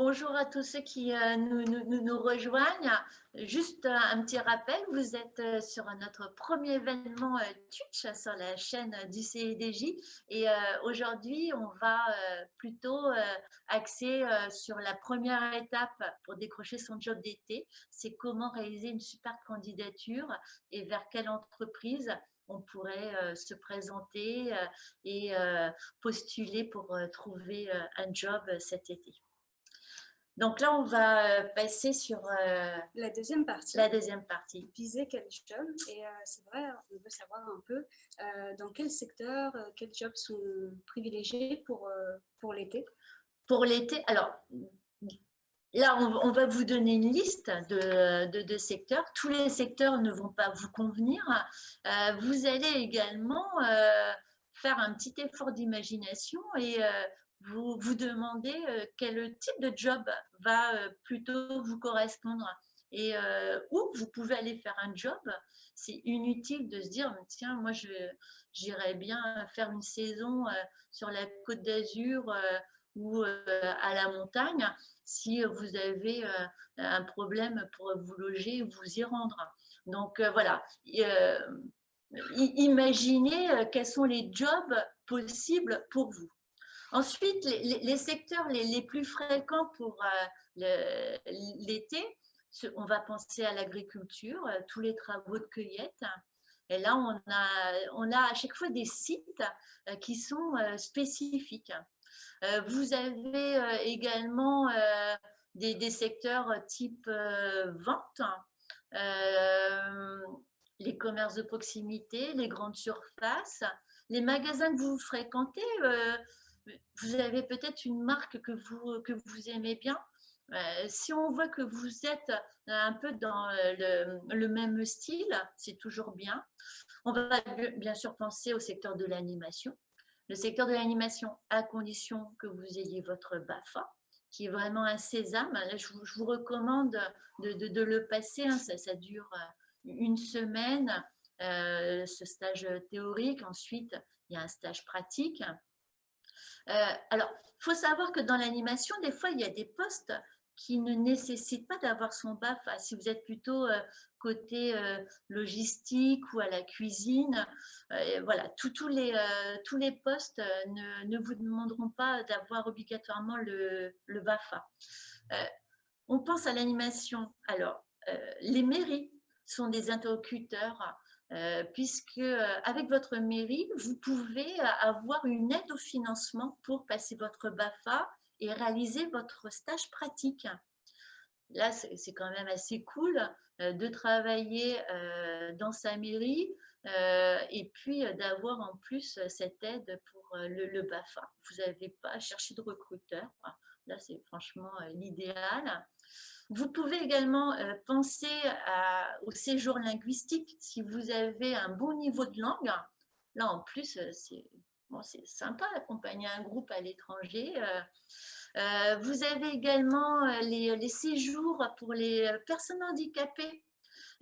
Bonjour à tous ceux qui nous rejoignent. Juste un petit rappel, vous êtes sur notre premier événement Twitch sur la chaîne du CEDJ et aujourd'hui on va plutôt axer sur la première étape pour décrocher son job d'été, c'est comment réaliser une super candidature et vers quelle entreprise on pourrait se présenter et postuler pour trouver un job cet été. Donc là, on va passer sur La deuxième partie, la deuxième partie. viser quel job. Et c'est vrai, on veut savoir un peu dans quel secteur, quels jobs sont privilégiés pour l'été. Pour l'été, alors là, on va vous donner une liste de secteurs. Tous les secteurs ne vont pas vous convenir. Vous allez également faire un petit effort d'imagination et vous demander quel type de job va plutôt vous correspondre et où vous pouvez aller faire un job. C'est inutile de se dire, tiens, moi, j'irais bien faire une saison sur la Côte d'Azur ou à la montagne si vous avez un problème pour vous loger ou vous y rendre. Donc voilà, imaginez quels sont les jobs possibles pour vous. Ensuite, les secteurs les plus fréquents pour l'été, on va penser à l'agriculture, tous les travaux de cueillette. Et là, on a à chaque fois des sites qui sont spécifiques. Vous avez également des secteurs type vente, les commerces de proximité, les grandes surfaces, les magasins que vous fréquentez. Vous avez peut-être une marque que vous aimez bien. Si on voit que vous êtes un peu dans le même style, c'est toujours bien. On va bien sûr penser au secteur de l'animation. Le secteur de l'animation, à condition que vous ayez votre BAFA, qui est vraiment un sésame. Là, je vous recommande de le passer. Hein. Ça dure une semaine, ce stage théorique. Ensuite, il y a un stage pratique. Alors, il faut savoir que dans l'animation, des fois, il y a des postes qui ne nécessitent pas d'avoir son BAFA. Si vous êtes plutôt côté logistique ou à la cuisine, voilà, tous les postes ne vous demanderont pas d'avoir obligatoirement le BAFA. On pense à l'animation. Alors, les mairies sont des interlocuteurs puisque avec votre mairie, vous pouvez avoir une aide au financement pour passer votre BAFA et réaliser votre stage pratique. Là, c'est quand même assez cool de travailler dans sa mairie et puis d'avoir en plus cette aide pour le BAFA. Vous n'avez pas à chercher de recruteur. Là, c'est franchement l'idéal. Vous pouvez également penser au séjour linguistique si vous avez un bon niveau de langue. Là, en plus, c'est sympa d'accompagner un groupe à l'étranger. Vous avez également les séjours pour les personnes handicapées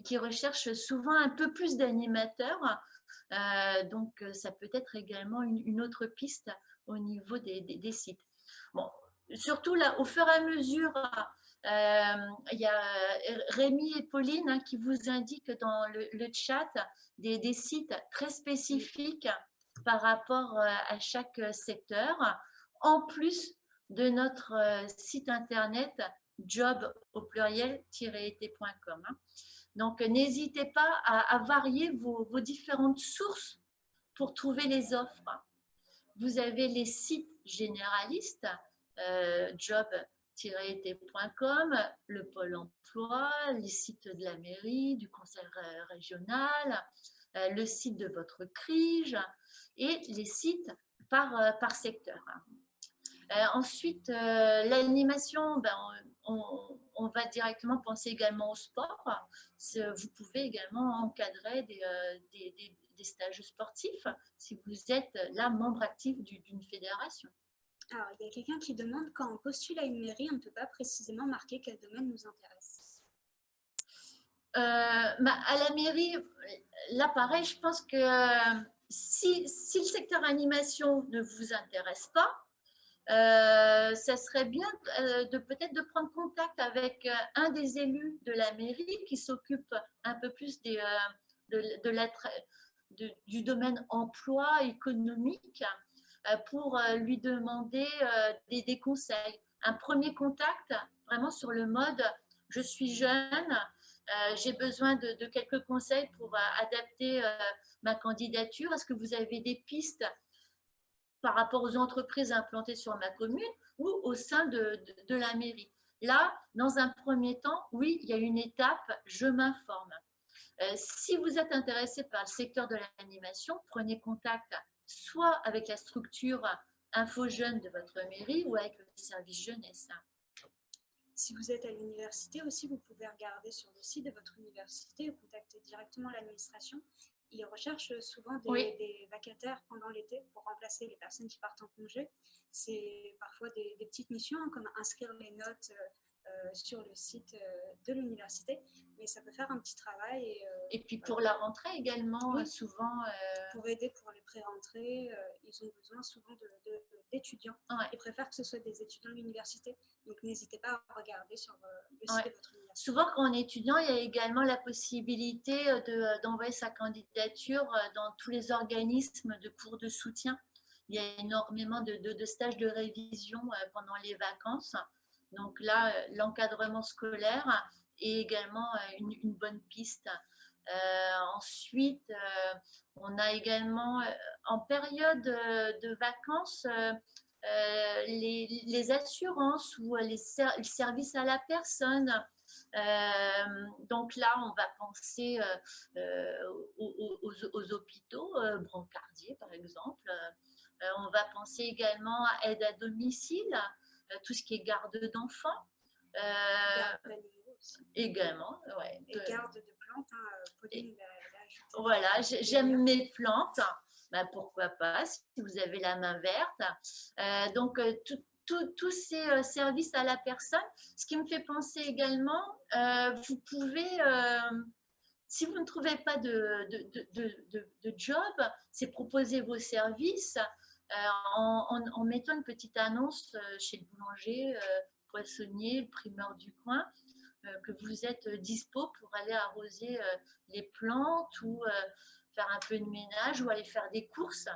qui recherchent souvent un peu plus d'animateurs. Donc, ça peut être également une autre piste au niveau des sites. Bon, surtout là, au fur et à mesure, il y a Rémi et Pauline qui vous indiquent dans le chat des sites très spécifiques par rapport à chaque secteur, en plus de notre site internet job au pluriel-été.com. Donc, n'hésitez pas à varier vos différentes sources pour trouver les offres. Vous avez les sites généralistes, job-été.com, le Pôle emploi, les sites de la mairie, du conseil régional, le site de votre CRIJ et les sites par secteur. Ensuite, l'animation, on va directement penser également au sport. Vous pouvez également encadrer des stages sportifs si vous êtes là membre actif d'une fédération. Alors, il y a quelqu'un qui demande, quand on postule à une mairie, on ne peut pas précisément marquer quel domaine nous intéresse. À la mairie, là pareil, je pense que si le secteur animation ne vous intéresse pas, Ça serait bien de peut-être de prendre contact avec un des élus de la mairie qui s'occupe un peu plus de la, du domaine emploi économique pour lui demander des conseils. Un premier contact vraiment sur le mode je suis jeune, j'ai besoin de quelques conseils pour adapter ma candidature. Est-ce que vous avez des pistes par rapport aux entreprises implantées sur ma commune ou au sein de la mairie? Là, dans un premier temps, oui, il y a une étape, je m'informe. Si vous êtes intéressé par le secteur de l'animation, prenez contact soit avec la structure Info Jeunes de votre mairie ou avec le service jeunesse. Si vous êtes à l'université aussi, vous pouvez regarder sur le site de votre université ou contacter directement l'administration. Ils recherchent souvent des vacataires pendant l'été pour remplacer les personnes qui partent en congé. C'est parfois des petites missions comme inscrire les notes sur le site de l'université, mais ça peut faire un petit travail. Et puis pour la rentrée également, oui, souvent. Pour aider pour les pré-rentrées, ils ont besoin souvent d'étudiants. Ouais. Ils préfèrent que ce soit des étudiants de l'université. Donc n'hésitez pas à regarder sur le site de votre université. Souvent, quand on est étudiant, il y a également la possibilité d'envoyer sa candidature dans tous les organismes de cours de soutien. Il y a énormément de stages de révision pendant les vacances. Donc là, l'encadrement scolaire est également une bonne piste. Ensuite, on a également, en période de vacances, les assurances ou les services à la personne. Donc là, on va penser aux hôpitaux, brancardiers par exemple. On va penser également à aide à domicile, tout ce qui est garde d'enfants. Garde d'animaux aussi. Également, ouais. Et garde de plantes, hein, Pauline l'a ajouté. Voilà, j'aime mes plantes. Ben, pourquoi pas, si vous avez la main verte. Donc, tous ces services à la personne. Ce qui me fait penser également, vous pouvez, si vous ne trouvez pas de job, c'est proposer vos services en mettant une petite annonce chez le boulanger, poissonnier, le primeur du coin, que vous êtes dispo pour aller arroser les plantes ou faire un peu de ménage ou aller faire des courses.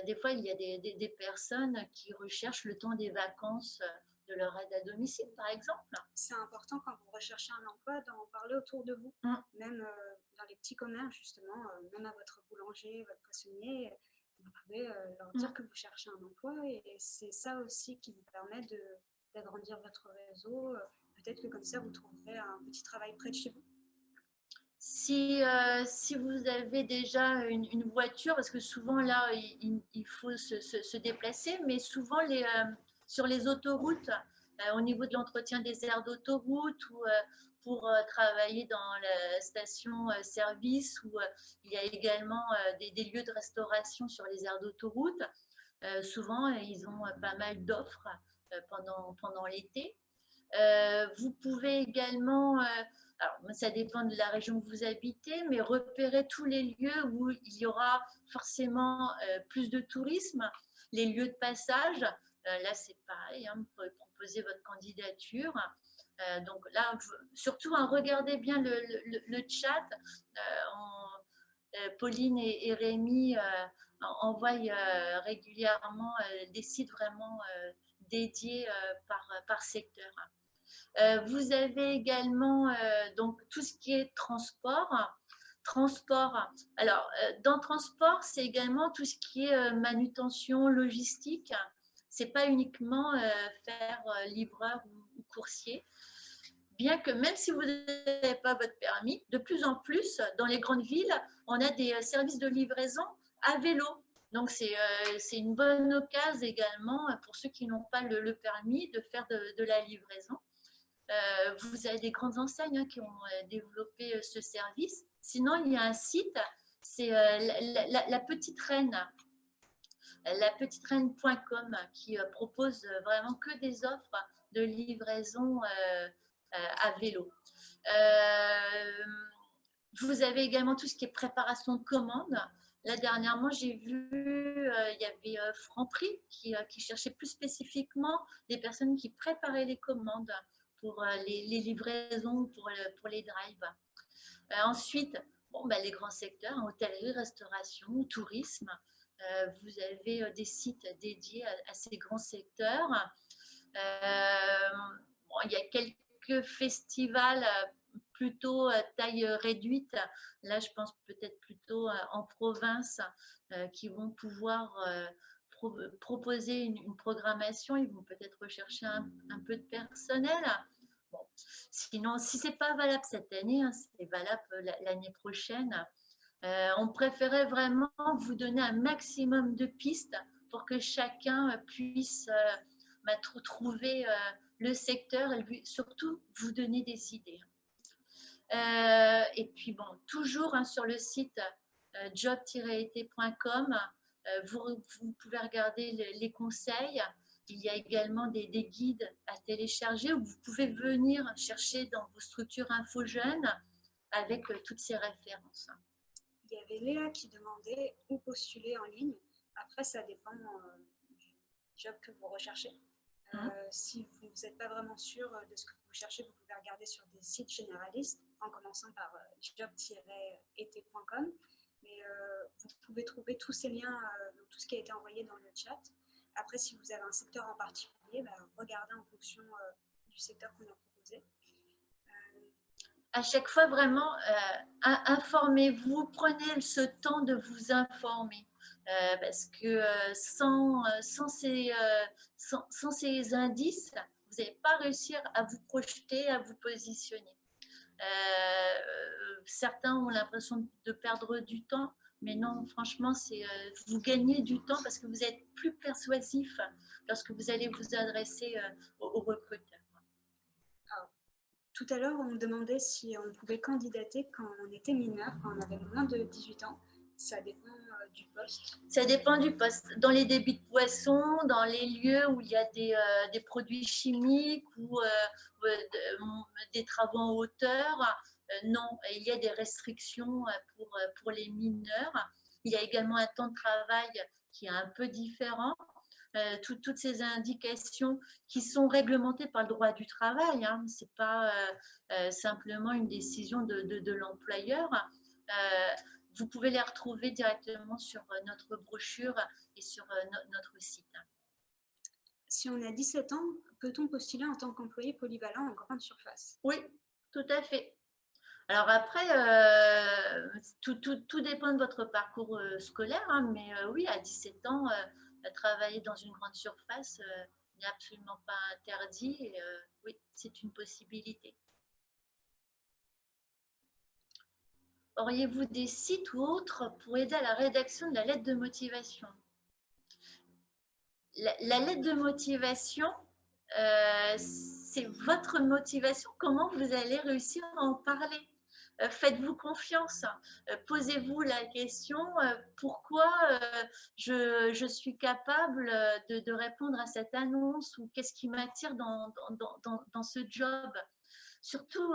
Des fois, il y a des personnes qui recherchent le temps des vacances de leur aide à domicile, par exemple. C'est important quand vous recherchez un emploi d'en parler autour de vous, même dans les petits commerces, justement, même à votre boulanger, votre poissonnier, vous pouvez leur dire que vous cherchez un emploi et c'est ça aussi qui vous permet d'agrandir votre réseau. Peut-être que comme ça, vous trouverez un petit travail près de chez vous. Si vous avez déjà une voiture, parce que souvent là, il faut se déplacer, mais souvent sur les autoroutes, au niveau de l'entretien des aires d'autoroute ou pour travailler dans la station-service, où il y a également des lieux de restauration sur les aires d'autoroute, souvent ils ont pas mal d'offres pendant l'été. Vous pouvez également, alors ça dépend de la région où vous habitez, mais repérer tous les lieux où il y aura forcément plus de tourisme, les lieux de passage. Là, c'est pareil, hein, vous pouvez proposer votre candidature. Donc là, surtout, hein, regardez bien le chat. Pauline et Rémi envoient régulièrement des sites vraiment dédiés par secteur. Vous avez également donc tout ce qui est transport. Transport. Alors, dans transport, c'est également tout ce qui est manutention, logistique. C'est pas uniquement faire livreur ou coursier. Bien que même si vous n'avez pas votre permis, de plus en plus, dans les grandes villes, on a des services de livraison à vélo. Donc, c'est une bonne occasion également pour ceux qui n'ont pas le permis de faire de la livraison. Vous avez des grandes enseignes qui ont développé ce service. Sinon, il y a un site, c'est la Petite Reine, lapetitereine.com, qui propose vraiment que des offres de livraison à vélo. Vous avez également tout ce qui est préparation de commandes. Là, dernièrement, j'ai vu, il y avait Franprix qui cherchait plus spécifiquement des personnes qui préparaient les commandes pour les livraisons, pour les drives. Ensuite, bon, bah, les grands secteurs, hein, hôtellerie, restauration, tourisme. Vous avez des sites dédiés à ces grands secteurs. Bon, il y a quelques festivals plutôt taille réduite. Là, je pense peut-être plutôt en province qui vont pouvoir proposer une programmation. Ils vont peut-être rechercher un peu de personnel. Bon. Sinon, si ce n'est pas valable cette année, hein, c'est valable l'année prochaine. On préférait vraiment vous donner un maximum de pistes pour que chacun puisse trouver le secteur et surtout vous donner des idées. Et puis bon, toujours hein, sur le site job-été.com, vous pouvez regarder les conseils. Il y a également des guides à télécharger où vous pouvez venir chercher dans vos structures info jeunes avec toutes ces références. Il y avait Léa qui demandait où postuler en ligne. Après, ça dépend du job que vous recherchez. Si vous n'êtes pas vraiment sûr de ce que vous cherchez, vous pouvez regarder sur des sites généralistes en commençant par job-été.com. Mais vous pouvez trouver tous ces liens dans tout ce qui a été envoyé dans le chat. Après, si vous avez un secteur en particulier, regardez en fonction du secteur qu'on a proposé. À chaque fois, vraiment, informez-vous, prenez ce temps de vous informer. Parce que sans ces indices, vous n'allez pas réussir à vous projeter, à vous positionner. Certains ont l'impression de perdre du temps, mais non, franchement, vous gagnez du temps parce que vous êtes plus persuasif lorsque vous allez vous adresser aux recruteurs. Tout à l'heure, on me demandait si on pouvait candidater quand on était mineur, quand on avait moins de 18 ans. Ça dépend du poste. Ça dépend du poste. Dans les débits de poissons, dans les lieux où il y a des produits chimiques ou des travaux en hauteur, non, il y a des restrictions pour les mineurs. Il y a également un temps de travail qui est un peu différent. Toutes ces indications qui sont réglementées par le droit du travail, hein. Ce n'est pas simplement une décision de l'employeur. Vous pouvez les retrouver directement sur notre brochure et sur notre site. Si on a 17 ans, peut-on postuler en tant qu'employé polyvalent en grande surface? Oui, tout à fait. Alors après, tout dépend de votre parcours scolaire, hein, mais oui, à 17 ans, travailler dans une grande surface n'est absolument pas interdit. Et, oui, c'est une possibilité. Auriez-vous des sites ou autres pour aider à la rédaction de la lettre de motivation? La lettre de motivation, c'est votre motivation. Comment vous allez réussir à en parler? Faites-vous confiance, posez-vous la question pourquoi je suis capable de répondre à cette annonce ou qu'est-ce qui m'attire dans ce job. Surtout,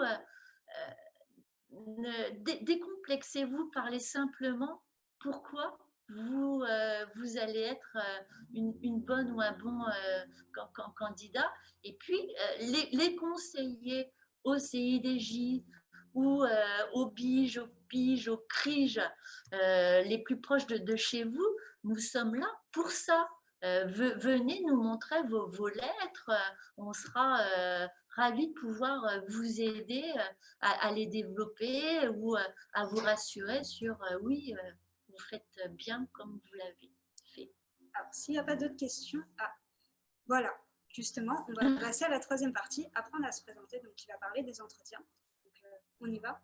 décomplexez-vous, parlez simplement pourquoi vous allez être une bonne ou un bon candidat. Et puis, les conseiller au CIDJ ou aux BIGE, aux CRIJ, les plus proches de chez vous, nous sommes là pour ça. Venez nous montrer vos lettres, on sera ravis de pouvoir vous aider à les développer ou à vous rassurer sur oui, vous faites bien comme vous l'avez fait. Alors, s'il n'y a pas d'autres questions, voilà, justement, on va passer à la troisième partie, apprendre à se présenter, donc qui va parler des entretiens. Donc, on y va.